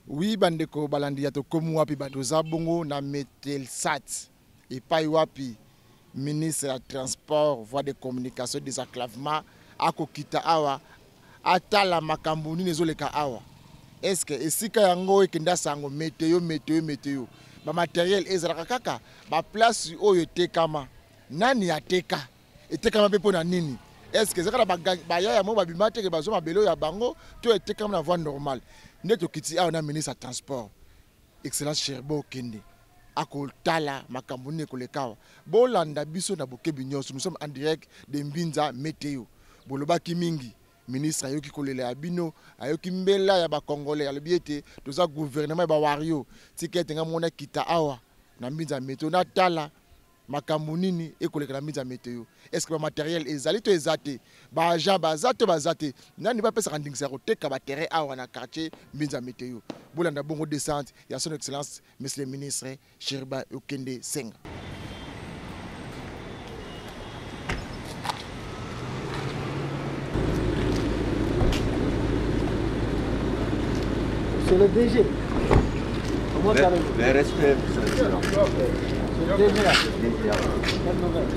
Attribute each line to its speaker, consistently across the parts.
Speaker 1: Oui, bandeko balandi ya to komu wapi bato zabongo na Metelsat et pas wapi ministre ya transport voie de communication désenclavement akokita awa atala makambo nini ezoleka awa. Est-ce que esika yango ekenda sango météo ba matériel ezalaka kaka ba place oyo etekama nani ateka etekama pe pona nini? Est-ce que ezaka ba yaya mo babima te ke bazo mabelo ya bango to etekama na voie normale? Neto kiti awa na ministre ya transport excellence Cherbo Kende akotala makambo nini kolekawa bolanda biso na bokebi nyonso. Nous sommes en direct de Mbinza météo bolobaki mingi ministre ayoki kolela bino ayoki mbela ya ba congolais alobi ete toza gouvernement ba wario tikete nga mona kita awa na Mbinza météo na tala makambo nini ekoleka na Mbinza météo. Est-ce que ba matériel ezali to ezate ba agent bazate nani ba pesa kandingisa ko teka ba terrain awa na quartier Mbinza météo bolanda bongo descente ya son excellence monsieur le ministre Cherba Okende Senga.
Speaker 2: C'est le DG. Comment ça va?
Speaker 3: Le respect.
Speaker 2: Le DG là. Quelle nouvelle?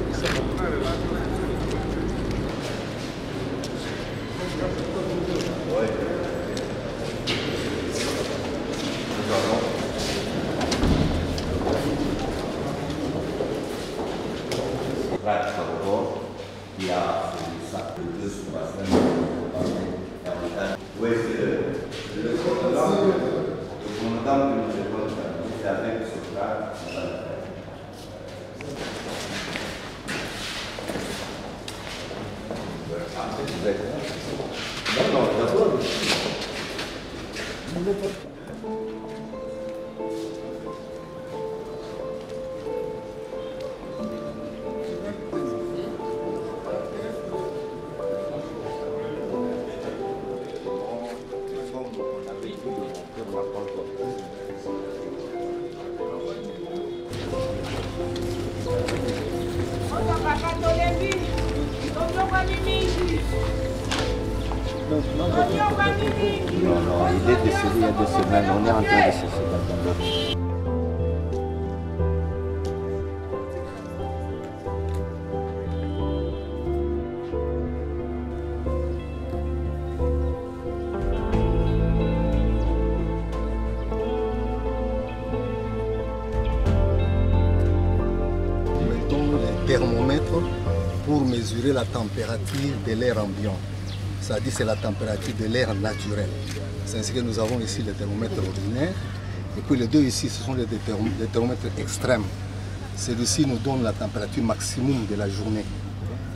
Speaker 3: Oui. Nous allons. Il y a ça de 2 sur la semaine. Oui, c'est le commandant que nous devons c'est avec ce plat. Non, d'abord. Non, il est décédé il y a 2 semaines, on est en train de chercher quelqu'un d'autre.
Speaker 4: Thermomètre pour mesurer la température de l'air ambiant. Ça dit c'est la température de l'air naturel. C'est ainsi que nous avons ici les thermomètres ordinaires. Et puis les deux ici, ce sont des thermomètres extrêmes. Celui-ci nous donne la température maximum de la journée.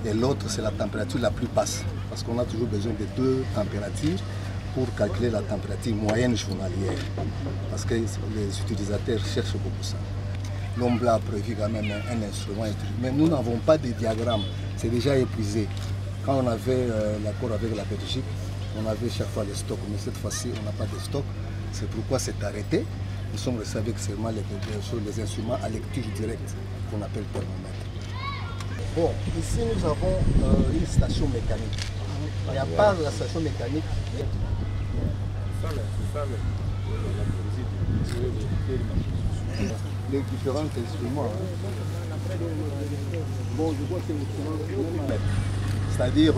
Speaker 4: Et l'autre, c'est la température la plus basse. Parce qu'on a toujours besoin de 2 températures pour calculer la température moyenne journalière. Parce que les utilisateurs cherchent beaucoup ça. L'homme a prévu quand même un instrument, mais nous n'avons pas de diagramme, c'est déjà épuisé. Quand on avait l'accord avec la Belgique, on avait chaque fois les stocks, mais cette fois-ci on n'a pas de stock, c'est pourquoi c'est arrêté. Nous sommes restés avec seulement les instruments à lecture directe qu'on appelle thermomètre. Bon, ici nous avons une station mécanique. Et à part la station mécanique, les différents instruments. Bon, je vois que c'est-à-dire,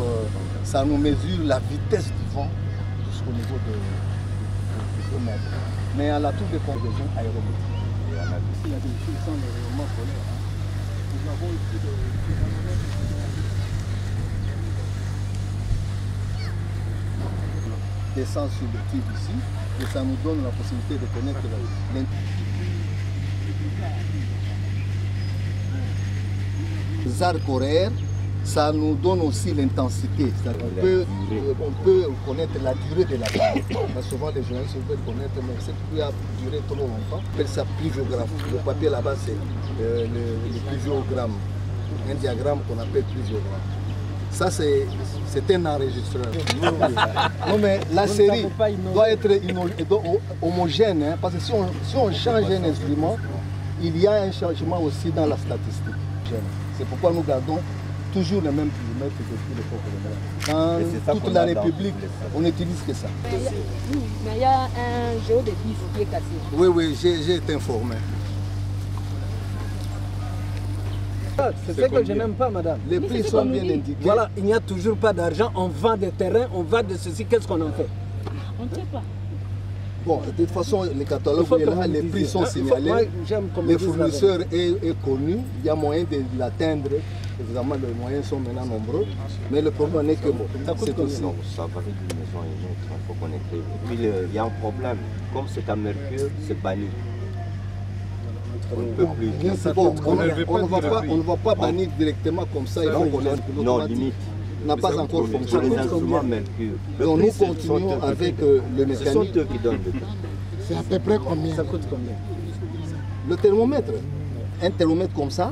Speaker 4: ça nous mesure la vitesse du vent jusqu'au niveau du kilomètre. Mais à la tour de conversion aérométrique. Il y a des puissants de rayonnement polaire. Nous avons ici descend sur le tube ici et ça nous donne la possibilité de connaître les arcs horaires. Ça nous donne aussi l'intensité. On peut connaître la durée de la pluie. Souvent les journalistes veulent connaître, mais cette pluie a duré trop longtemps. On appelle ça pluviogramme. Le papier là-bas, c'est le pluviogramme. Un diagramme qu'on appelle pluviogramme. Ça, c'est un enregistreur. Non, mais la série doit être homogène, hein, parce que si on change un instrument, il y a un changement aussi dans la statistique. C'est pourquoi nous gardons toujours les mêmes kilomètres depuis l'époque de Dans toute la République, on n'utilise que ça.
Speaker 5: Mais il y a un géo de bif qui est cassé.
Speaker 4: Oui, oui, j'ai été informé.
Speaker 2: C'est ce que je n'aime pas, madame.
Speaker 4: Les prix sont bien indiqués.
Speaker 2: Voilà, il n'y a toujours pas d'argent, on vend des terrains, on vend de ceci, qu'est-ce qu'on en fait?
Speaker 5: On ne sait pas.
Speaker 4: Bon, de toute façon, les catalogues, là, les prix sont signalés.
Speaker 2: Moi,
Speaker 4: le fournisseur est connu, il y a moyen de l'atteindre. Évidemment, les moyens sont maintenant nombreux, mais le problème n'est que bon. C'est aussi.
Speaker 3: Non, ça va d'une maison à une autre, il faut qu'on écrive. Et puis il y a un problème, comme c'est à Mercure, c'est banni. On ne peut plus.
Speaker 4: Bon, on ne va pas bannir directement comme ça, il faut connaître.
Speaker 3: Non, limite.
Speaker 4: N'a pas encore fonctionné.
Speaker 3: Les instruments Mercure.
Speaker 4: Donc nous continuons avec le mécanisme.
Speaker 3: Ce sont eux qui donnent le prix.
Speaker 1: C'est à peu près combien?
Speaker 2: Ça coûte combien?
Speaker 4: Le thermomètre, un thermomètre comme ça,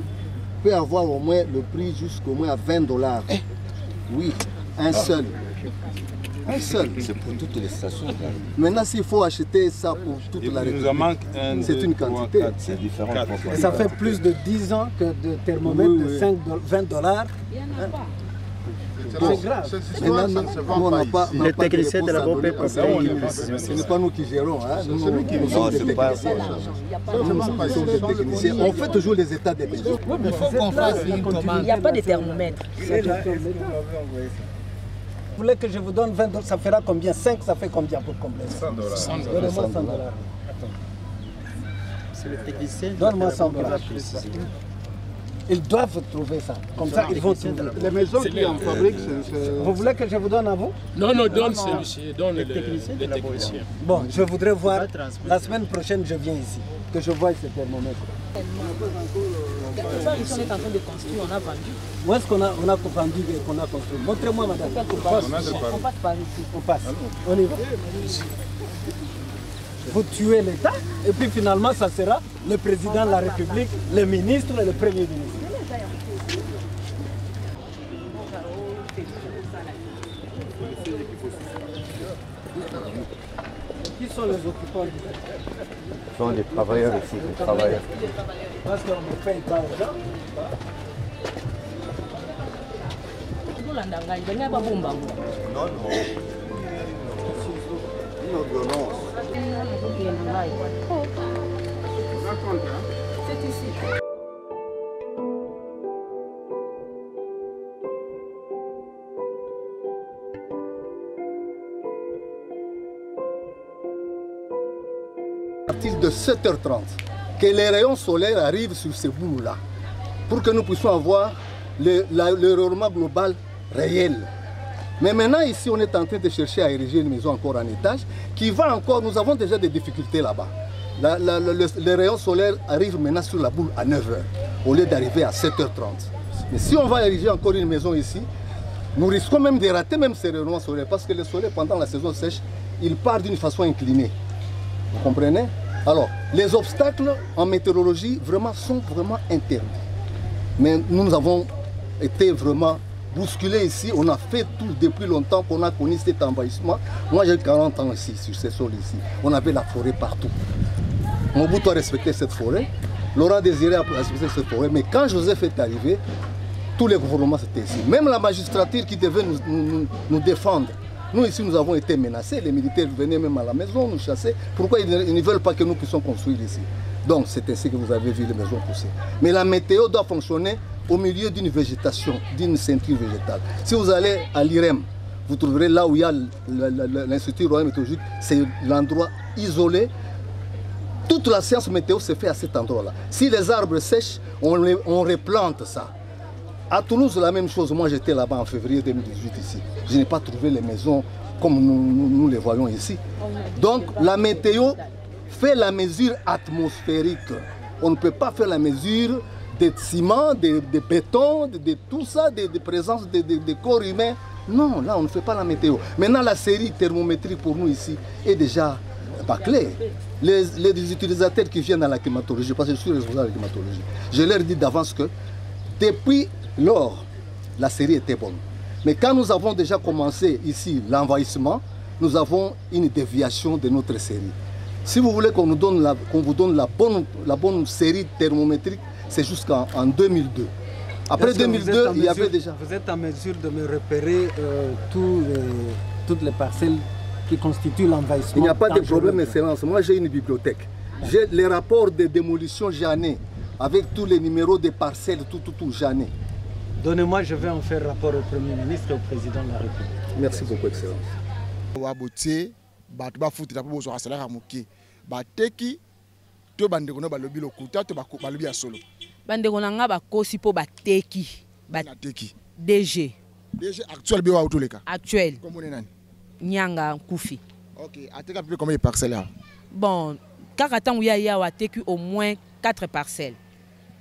Speaker 4: peut avoir au moins le prix jusqu'au moins à $20. Oui, un seul. Un seul.
Speaker 3: C'est pour toutes les stations.
Speaker 4: Maintenant, s'il faut acheter ça pour toute la République, c'est une quantité.
Speaker 3: C'est différent.
Speaker 2: Et ça fait plus de 10 ans que de thermomètres de $20.
Speaker 5: Il n'y en a pas.
Speaker 2: C'est grave.
Speaker 4: On n'a pas.
Speaker 6: Les techniciens de la BOP,
Speaker 4: ce n'est pas nous qui gérons. Hein. Nous sommes des techniciens. On fait toujours les états des besoins.
Speaker 5: Il faut qu'on fasse une commande. Il n'y a pas de thermomètre.
Speaker 2: Vous voulez que je vous donne $20, ça fera combien? 5, ça fait combien pour combler? $100. Donne-moi $100.
Speaker 6: C'est le technicien.
Speaker 2: Donne-moi $100. Ils doivent trouver ça. Comme ça, ils vont trouver.
Speaker 7: Les maisons qui en fabriquent,
Speaker 2: Vous voulez que je vous donne à vous?
Speaker 8: Non, non, donne celui-ci, donne les techniciens.
Speaker 2: Bon, je voudrais voir. La semaine prochaine, je viens ici. Que je voie ce thermomètre.
Speaker 5: Quelque part, ici, on est en train de construire, on a vendu.
Speaker 2: Où est-ce qu'on a vendu et qu'on a construit? Montrez-moi, madame.
Speaker 5: On passe par ici.
Speaker 2: On passe. On y va. Vous tuez l'État et puis finalement, ça sera le président de la République, le ministre et le premier ministre. Qui sont les occupants du terrain?
Speaker 3: Ce sont des travailleurs ici, des travailleurs.
Speaker 2: Parce qu'on ne paye pas aux gens.
Speaker 3: Non, non.
Speaker 4: Une ordonnance.
Speaker 5: C'est ici.
Speaker 4: À partir de 7h30, que les rayons solaires arrivent sur ces boulots-là, pour que nous puissions avoir le rayonnement global réel. Mais maintenant, ici, on est en train de chercher à ériger une maison encore en étage, qui va encore, nous avons déjà des difficultés là-bas. Les rayons solaires arrivent maintenant sur la boule à 9h, au lieu d'arriver à 7h30. Mais si on va ériger encore une maison ici, nous risquons même de rater même ces rayonnements solaires, parce que le soleil, pendant la saison sèche, il part d'une façon inclinée. Vous comprenez? Alors, les obstacles en météorologie vraiment sont vraiment interdits. Mais nous avons été vraiment bousculés ici. On a fait tout depuis longtemps qu'on a connu cet envahissement. Moi, j'ai 40 ans ici, sur ces sols ici. On avait la forêt partout. Mobutu a respecté cette forêt. Laurent Désiré a respecté cette forêt. Mais quand Joseph est arrivé, tous les gouvernements étaient ici. Même la magistrature qui devait nous défendre. Nous ici, nous avons été menacés. Les militaires venaient même à la maison nous chasser. Pourquoi ils ne veulent pas que nous puissions construire ici? Donc c'est ainsi que vous avez vu les maisons pousser. Mais la météo doit fonctionner au milieu d'une végétation, d'une ceinture végétale. Si vous allez à l'IREM, vous trouverez là où il y a l'Institut Royal Météorologique, c'est l'endroit isolé. Toute la science météo se fait à cet endroit-là. Si les arbres sèchent, on replante ça. À Toulouse, la même chose. Moi, j'étais là-bas en février 2018 ici. Je n'ai pas trouvé les maisons comme nous les voyons ici. Donc, la météo fait la mesure atmosphérique. On ne peut pas faire la mesure des ciments, des bétons, de tout ça, de présence des corps humains. Non, là, on ne fait pas la météo. Maintenant, la série thermométrique pour nous ici est déjà bâclée. Les utilisateurs qui viennent à la climatologie, parce que je suis responsable de la climatologie, je leur dis d'avance que depuis lors, la série était bonne. Mais quand nous avons déjà commencé ici l'envahissement, nous avons une déviation de notre série. Si vous voulez qu'on vous donne la bonne série thermométrique, c'est jusqu'en 2002. Après 2002, il y avait déjà...
Speaker 2: Vous êtes en mesure de me repérer toutes les parcelles qui constituent l'envahissement?
Speaker 4: Il n'y a pas de problème, Excellence. Moi, j'ai une bibliothèque. J'ai les rapports de démolition, j'en ai. Avec tous les numéros des parcelles, tout, j'en ai.
Speaker 2: Donnez-moi, je vais en faire rapport au Premier ministre et au Président de la République.
Speaker 4: Merci beaucoup, Excellence.
Speaker 1: Wabote, bato ba futi na bozo asala moke. Bateki to bandeko no balobi lokuta to balobi ya solo.
Speaker 5: Bandeko na nga bakosi po bateki.
Speaker 1: Bateki.
Speaker 5: DG.
Speaker 1: DG actuel bi wa autoleka.
Speaker 5: Actuel.
Speaker 1: Comment nani?
Speaker 5: Nyanga Koufi.
Speaker 1: OK, ateka plus combien de parcelles là?
Speaker 5: Bon, kaka ya wateki au moins 4 parcelles.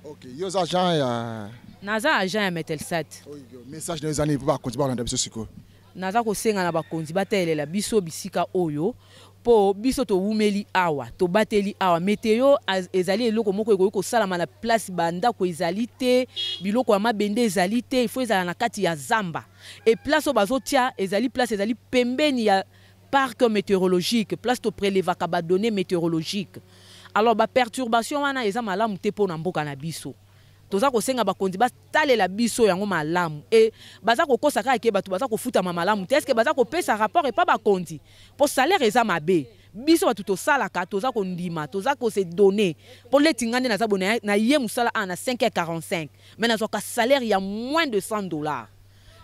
Speaker 1: OK, yo agent ya
Speaker 5: Naza agent ya Metelsat.
Speaker 1: Message de années pour ba continuer na biso siko.
Speaker 5: Naza ko senga na bakonzi batelela biso bisika oyo po biso to wumeli awa to bateli awa meteo ezali eloko moko eko salama na place banda ko ezali te biloko ya mabende ezali te il faut ezala na kati ya zamba et place o bazotia ezali place ezali pembeni ya parc météorologique place to prélevaka ba données météorologiques alors ba perturbation wana eza malamu te po na mboka na biso toza ko senga bakonzi batalela biso yango malamu et baza ko kosa ka ke bato baza ko futa malamu te est-ce que baza ko pesa rapport et pas bakonzi pour salaire eza mabe biso bato to sala ka toza ko ndima toza ko se donner pour les tingane na zabona na ye musala na 5h45 mais na zoka salaire ya moins de $100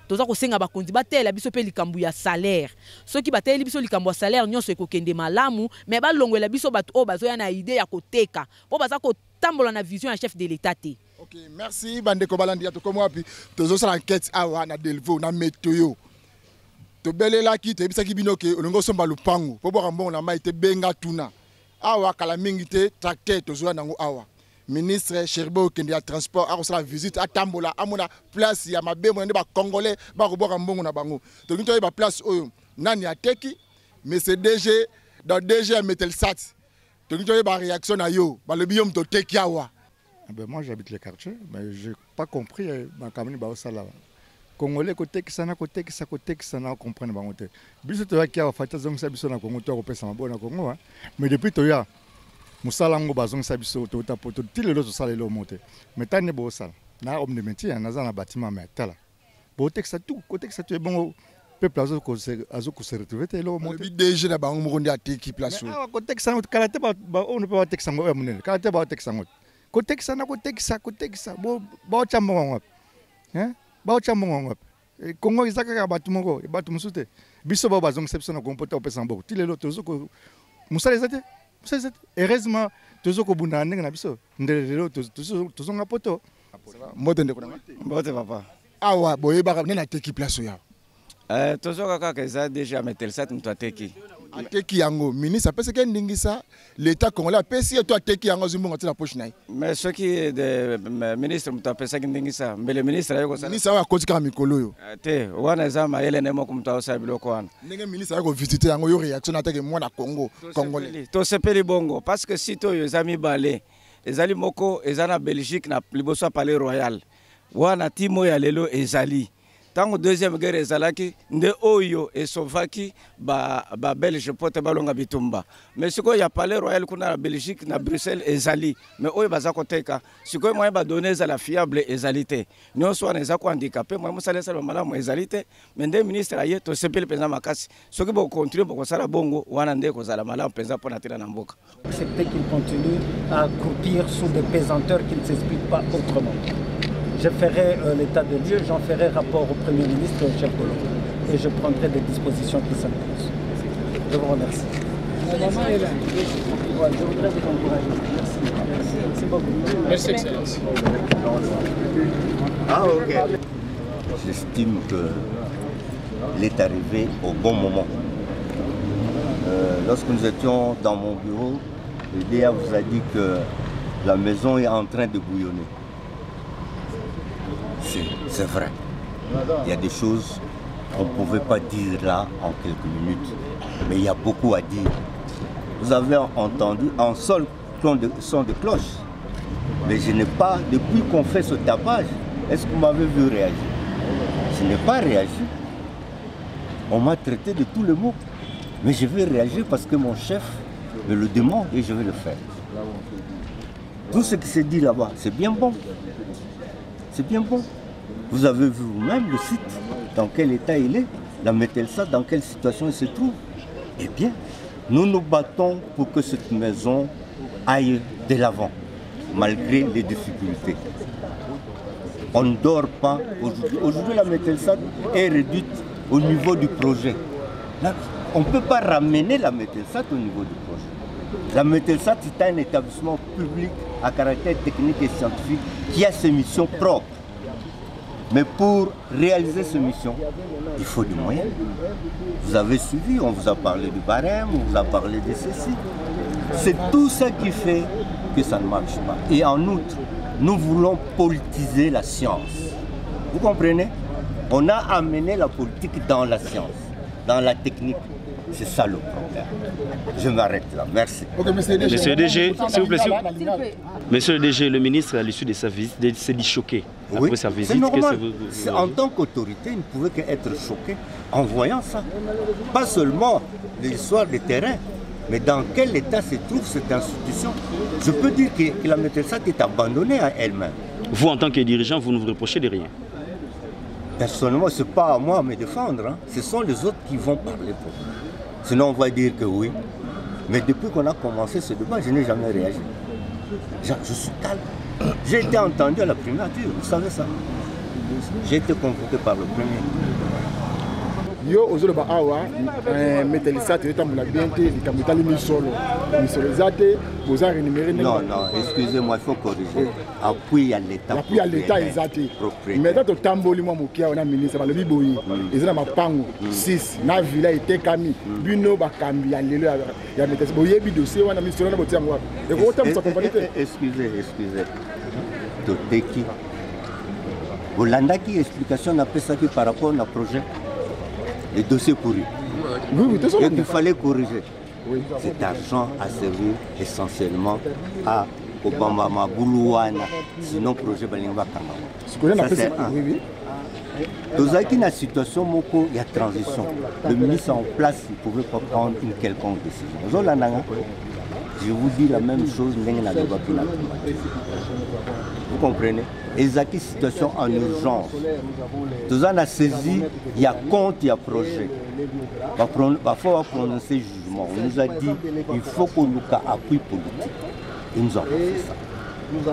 Speaker 5: toza ko senga bakonzi batela biso pe likambu ya salaire ceux qui bateli biso likambu ya salaire nyonso ekokende malamu mais balongwela biso bato o bazoya na idée ya koteka po baza ko tambola na vision ya chef de l'état te.
Speaker 1: OK, merci bandeko balandi ya to komo api tozo sala enquête awa na Delvaux na météo. To belela ki te bisaki binoke olongo somba lupangu po bo rambo na mai te benga tuna. Awa kala mingi te tracteur tozo nango awa. Ministre Cherbo kende ya transport a sala visite a tambola amona place ya mabemo ne ba congolais ba ko bo rambo na bango. To ngi ba place oyo nani ateki mais c'est DG dans DG Metelsat. To ngi ba réaction na yo ba le biom to teki awa.
Speaker 7: Ben moi j'habite le quartier, mais je n'ai pas compris ma camine Baosala. Congolais côté qui s'en a côté qui s'en a comprendre bangote. Biso to qui a fait zong sa biso na Congo to ko pesa mabona Congo mais depuis to ya musala ngo bazong sa biso to tapoto tile lo to sala lo monte. Mais tane bo sala. Na homme de métier na za na bâtiment mais tala. Bo texte tout côté que ça tu est bon peuple azo ko se retrouver te lo monte.
Speaker 1: Le DG na bango mo ndi ateki place.
Speaker 7: Ah côté que ça kala te ba on ne peut pas texte ngo munene. Kala te ba texte ngo. Côté que ça na côté que ça bo ba chambo hein ba chambo ngop Congo izaka batu moko batu musute biso ba bazong seption na comporter au pesa mboko tilelo tozo ko musale zate heureusement tozo ko bunda ndenge na biso ndelelo tozo nga poto
Speaker 1: moto ndeko na
Speaker 9: mbote papa
Speaker 1: awa boye ba nena teki place ya
Speaker 9: tozo kaka keza déjà Metelsat mtu ateki
Speaker 1: ateki yango ministre apese ke ndingisa l'état congolais apesi et toi ateki yango zumbonga tina poche nai
Speaker 9: mais ce qui est de ministre mtu apesa ndingisa mbele ministre ayoko sala
Speaker 1: ministre wa kotika mikolo yo
Speaker 9: te wana zama ele nemo kumta osa biloko wana
Speaker 1: ndenge ministre ayoko visiter yango yo réaction ateki mwana Congo congolais
Speaker 9: to sepeli bongo parce que si to yo zami balé ezali moko ezana Belgique na liboso palais royal wana timo ya lelo ezali tango deuxième guerre ezalaki nde oyo esovaki ba Belge pote balonga bitumba mais siko ya palais royal kuna na Belgique na Bruxelles ezali mais oyo baza koteka siko moyen ba donner za la fiable ezalité nyonso wana eza ko handicapé moi musala sala malamu ezalité mais nde ministre aye to sepeli penza makasi soki bo continuer bo sala bongo wana nde ko zala malamu penza pona tira na mboka
Speaker 2: accepter qu'il continue à croupir sous des pesanteurs qui ne s'expliquent pas autrement. Je ferai l'état de lieu, j'en ferai rapport au Premier ministre et au chef de l'État. Et je prendrai des dispositions qui s'imposent. Je vous remercie. La maman est là. Ouais, je voudrais vous encourager. Merci. Merci beaucoup.
Speaker 8: Merci, Excellence.
Speaker 3: Ah, ok. J'estime qu'il est arrivé au bon moment. Lorsque nous étions dans mon bureau, le DA vous a dit que la maison est en train de bouillonner. C'est vrai. Il y a des choses qu'on ne pouvait pas dire là en quelques minutes. Mais il y a beaucoup à dire. Vous avez entendu un seul son de cloche. Mais je n'ai pas, depuis qu'on fait ce tapage, est-ce que vous m'avez vu réagir? Je n'ai pas réagi. On m'a traité de tous les mots. Mais je vais réagir parce que mon chef me le demande et je vais le faire. Tout ce qui s'est dit là-bas, c'est bien bon. C'est bien bon. Vous avez vu vous-même le site, dans quel état il est, la Metelsat, dans quelle situation il se trouve. Eh bien, nous nous battons pour que cette maison aille de l'avant, malgré les difficultés. On ne dort pas aujourd'hui. Aujourd'hui, la Metelsat est réduite au niveau du projet. Là, on ne peut pas ramener la Metelsat au niveau du projet. La Metelsat est un établissement public à caractère technique et scientifique qui a ses missions propres. Mais pour réaliser ces missions, il faut des moyens. Vous avez suivi, on vous a parlé du barème, on vous a parlé de ceci. C'est tout ça qui fait que ça ne marche pas. Et en outre, nous voulons politiser la science. Vous comprenez? On a amené la politique dans la science, dans la technique. C'est ça le problème. Je m'arrête là. Merci.
Speaker 10: Okay, monsieur le DG, s'il vous plaît. Monsieur le DG, le ministre, à l'issue de sa visite, s'est dit choqué.
Speaker 3: Oui,
Speaker 10: après sa visite.
Speaker 3: C'est normal. En tant qu'autorité, il ne pouvait qu'être choqué en voyant ça. Pas seulement l'histoire des terrains, mais dans quel état se trouve cette institution. Je peux dire que la Metelsat est abandonnée à elle-même.
Speaker 10: Vous, en tant que dirigeant, vous ne vous reprochez de rien?
Speaker 3: Personnellement, ce n'est pas à moi à me défendre. Hein. Ce sont les autres qui vont parler pour moi. Sinon, on va dire que oui. Mais depuis qu'on a commencé ce débat, je n'ai jamais réagi. Je suis calme. J'ai été entendu à la primature, vous savez ça. J'ai été convoqué par le premier.
Speaker 1: Yo ozoloba awa Metelsat etambola bien te likambo etali misolo eza te boza rémunéré.
Speaker 3: Non, excusez-moi, il faut corriger. Appui à l'État.
Speaker 1: Appui à l'État eza te. Mais tant totamboli mwa mokia na ministre balobi boyi eza na mapango 6 na villa etekami bino bakambi ya lelo ya Metelsat boyebi dossier wana ministre na botia mwa.
Speaker 3: Excusez. Toteki. Olandaki explication na pesaki par rapport au projet. Les dossiers pourris.
Speaker 1: Oui,
Speaker 3: et qu'il fallait corriger. Oui. Cet argent a servi essentiellement à Obama Mabulouana, sinon projet Balingwa Kamawa. Ça c'est un. Dans une situation où il y a transition, le ministre en place ne pouvait pas prendre une quelconque décision. Je vous dis la même chose. Vous comprenez? Ezaki situation en urgence. Nous avons saisi, il y a compte, il y a projet. Il faut prononcer jugement. On nous a dit il faut qu'on nous appuie politique. Ils nous ont fait ça.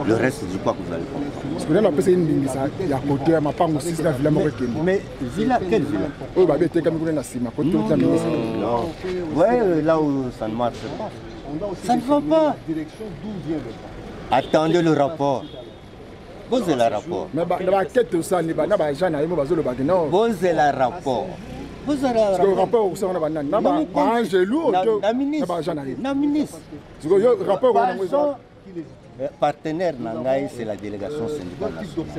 Speaker 3: Le reste, je crois que vous allez comprendre. Mais villa, quelle villa? Non. Ouais, là où ça ne marche pas. Ça ne va pas. Attendez le rapport. Posez le rapport. Posez le rapport. La ministre. Partenaire Nangaï, c'est la délégation syndicale nationale.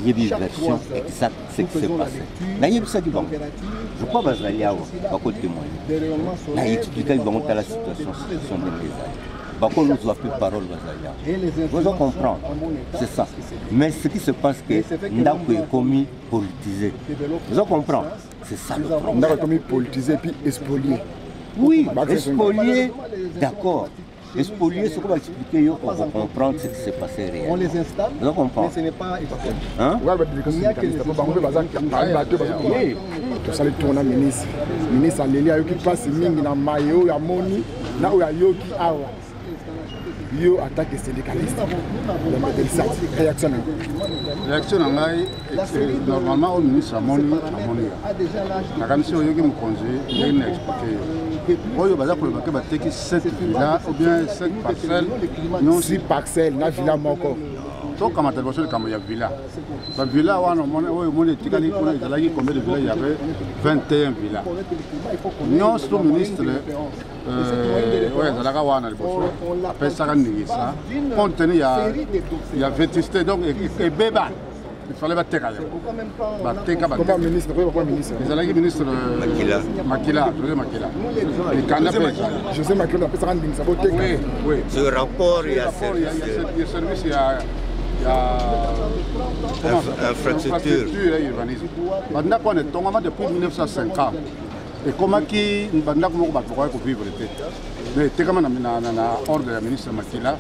Speaker 3: Il y a une version exacte de ce qui s'est passé. Je crois que vous allez avoir beaucoup de témoignages. Il a expliqué la situation des paysans. Bakon nous doit plus parole. Vous allez comprendre, c'est ça. Mais ce qui se passe, c'est que Ndako est commis politisé. Vous allez comprendre, c'est ça le problème.
Speaker 1: Ndako est commis politisé puis spolié.
Speaker 3: Oui, spolié, d'accord. Spolié, ce qu'on va expliquer, on va comprendre ce qui s'est passé réellement.
Speaker 4: On les installe, mais ce n'est pas efficace.
Speaker 3: Hein?
Speaker 1: Il y a quelques ministre. Ministre Aleli a eu qui passe mingi na mayo ya moni na o ya yoki awa. Yo attaque syndicaliste. Réaction.
Speaker 11: Réaction normalement au ministre Amoni. La commission yoki me congé, il a expliqué. Oyo baza ko le ba teki 7 villas ou bien 5 parcelles.
Speaker 1: Non 6 parcelles na villa moko.
Speaker 11: Donc comment tu vas comme il y a villa. La villa wana on tikali ko ezalaki combien de villas? Il y avait 21 villas. Nous sommes ministre ouais zalaka wana liboso. Après ça ça compte tenu il y a vétusté donc et béba. Il fallait battre
Speaker 1: comment ministre
Speaker 11: ezalaki ministre Makila.
Speaker 1: José Makila après ça ça voter.
Speaker 3: Oui. Ce rapport il y a service
Speaker 11: il y a
Speaker 3: infrastructure
Speaker 11: et urbanisme. Maintenant qu'on est tombé depuis 1950. ekomaki bandako moko bato bakoki kovivre te me etekama na ordre ya ministre Makila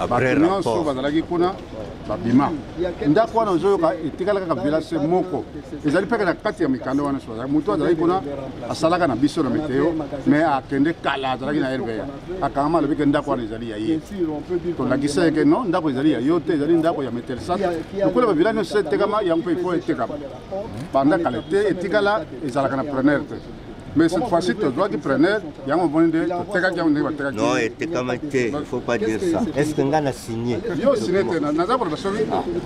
Speaker 11: bato nyonso bazalaki kuna babima ndako wana ozoyoka etikala kaka village moko ezali mpe na kati ya mikanda wana so moto azalaki kuna asalaka na biso na meteo me akende kala azalaki na RVA akangama alobiki ndako wana ezali ya ye tolakisa eke no ndako ezali ya yo te ezali ndako ya Metelsat lokola bavillage nyonso etekama yango mpe ifo etekama banda kala te etikala ezalaka na preneur te. Mais cette fois-ci, tu dois qu'il prenne, il y a un moment de
Speaker 3: non, et il ne faut pas dire ça. Est-ce que a signé?
Speaker 11: Yo signé,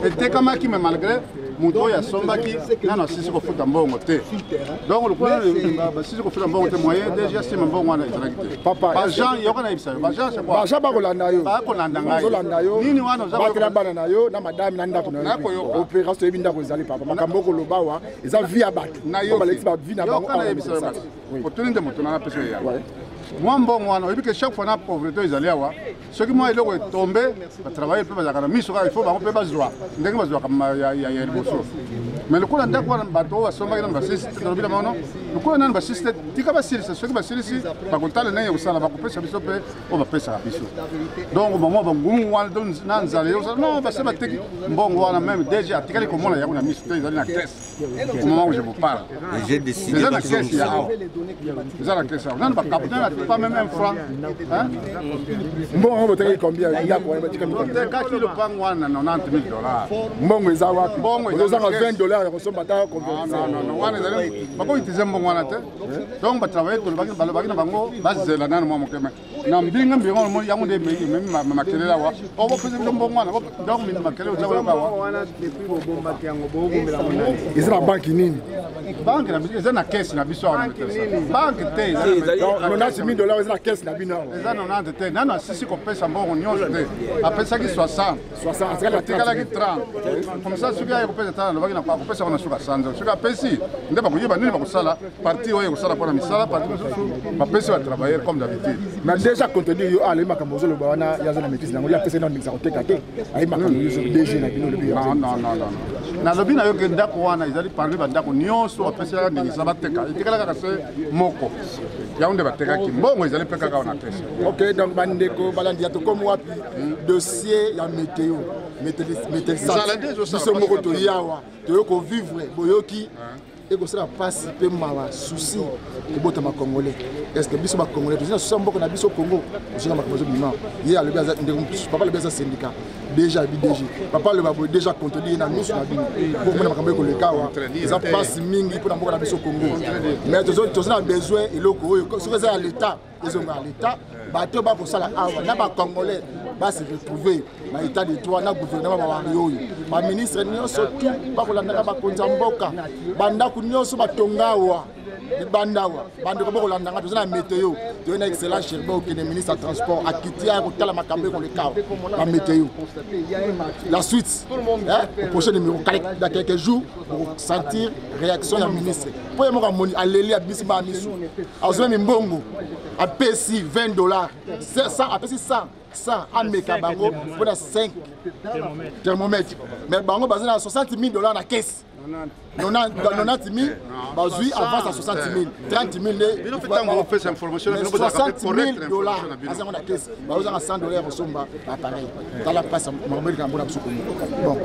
Speaker 11: et Tekama qui me malgré, Mouto ya Sombaki, non, si c'est qu'on fout un bon côté. Donc le point, si c'est qu'on fout un bon côté moyen, déjà c'est un bon moyen. Papa, Jean, il y a un épisode. Jean, c'est quoi? Jean, Bagolandayo. Bagolandayo. Ni wana Bakela Bananayo, na madame Nanda Kuna. Opération Ebinda Kozali, papa. Makamboko Lobawa, ils ont vie à battre. Nayo, vie à battre. Otuninde moto na pesa ya moi mbongo wana oyebi que chaque fois na pauvreté ezali awa soki moi eloko etombe batravaille mpe bazalaka na miso kaka ifo bango mpe bazwa ndenge bazwa kama ya liboso mais lokola ndako wana bato oyo basombaki nano basilisi te tolobi na maono lokola nano basilisi te tika basilisa soki basilisi bakotala ndenge ya kosala bakopesa biso mpe oyo bapesaka biso donc bango bangungu wana na nzala yosala non base bateki mbongo wana même déjà atikali komona yango na miso te ezali na caisse au moment où je vous parle eza na caisse ya awa eza na caisse awa nano bakapitana pas même un franc.
Speaker 1: Bon, on va te combien? Il y a quoi?
Speaker 11: Quand il le prend, on a $90 000.
Speaker 1: Bon, ils ont $20, ils sont pas d'accord.
Speaker 11: Non, non, non, ils ont bon donc, on va travailler pour le bac, le bango, base de la nana, moi, mon cœur. Non, bien, bien, on y a des mecs, même ma clé là, on va faire un bon mois, donc, ma clé au Java.
Speaker 1: Ils sont la banque nini?
Speaker 11: Banque, ils ont la caisse, la biso. Banque,
Speaker 1: $90 000 eza na caisse na bino
Speaker 11: eza 90 te nano asisi kopesa mbongo nyonso te apesaki 60 atikalaki 30 comme ça soki aye kopesa tala alobaki akopesa wana soki asanza soki apesi nde bakoyeba nini bakosala parti oyo ekosala mpona misala parti mosusu bapesi batravailleur comme d'habitude
Speaker 1: mais déjà contenu yo alobi makambo ozoloba wana yaza na maîtrise nango yapesa ina ndingisa koteka te ayi makambo yoso DG na bino lobi
Speaker 11: non nalobi na yo ke ndako wana ezali parmi bandako nyonso bapeselaka ndingisa bateka etikala kaka se moko yango nde batekaki mbongo ezali mpe kaka wana pesa.
Speaker 1: Ok, donc bandeko balandi yato comme wapi dossier ya météo Metelsat biso moko toyawa toyoko vivre boyoki ekosala pasi mpe mawa souci kobotama congolais. Est-ce que biso bacongolais tozina souci mboko na biso Congo ozinga makambo ezobima ye alobi aza papa lobi aza syndicat déjà BDG papa lobi aboye déjà contenu na miso na bino pour mona makambo ekoleka awa eza pasi mingi mpona mboka na biso Congo mais tozina besoin eloko oyo soki eza ya l'état ezonga ya l'état bato bakosala awa na bacongolais basi retrouver na état de droit na gouvernement babari oyo baministre nyonso tu bakolandaka bakonzi ya mboka bandako nyonso batonga awa libandawa bandeko bakolandanga toza na météo toye na excellent Sherba okende ministre ya transport akiti ya kotala makambo ekoleka na météo la suite au prochain numéro dans quelques jours pour sentir réaction ya ministre po ye moko amoni aleli abisi ba misu azwemi mbongo apesi $20 100 apesi 100 ameka bango mpona 5 thermomètres mais bango baza na $60 000 na caisse 90 000 bazui avance à 60 000 30 000 $60 000 na caisse bazanga $100 osomba appareil tala pasa makambo elikambona biso bon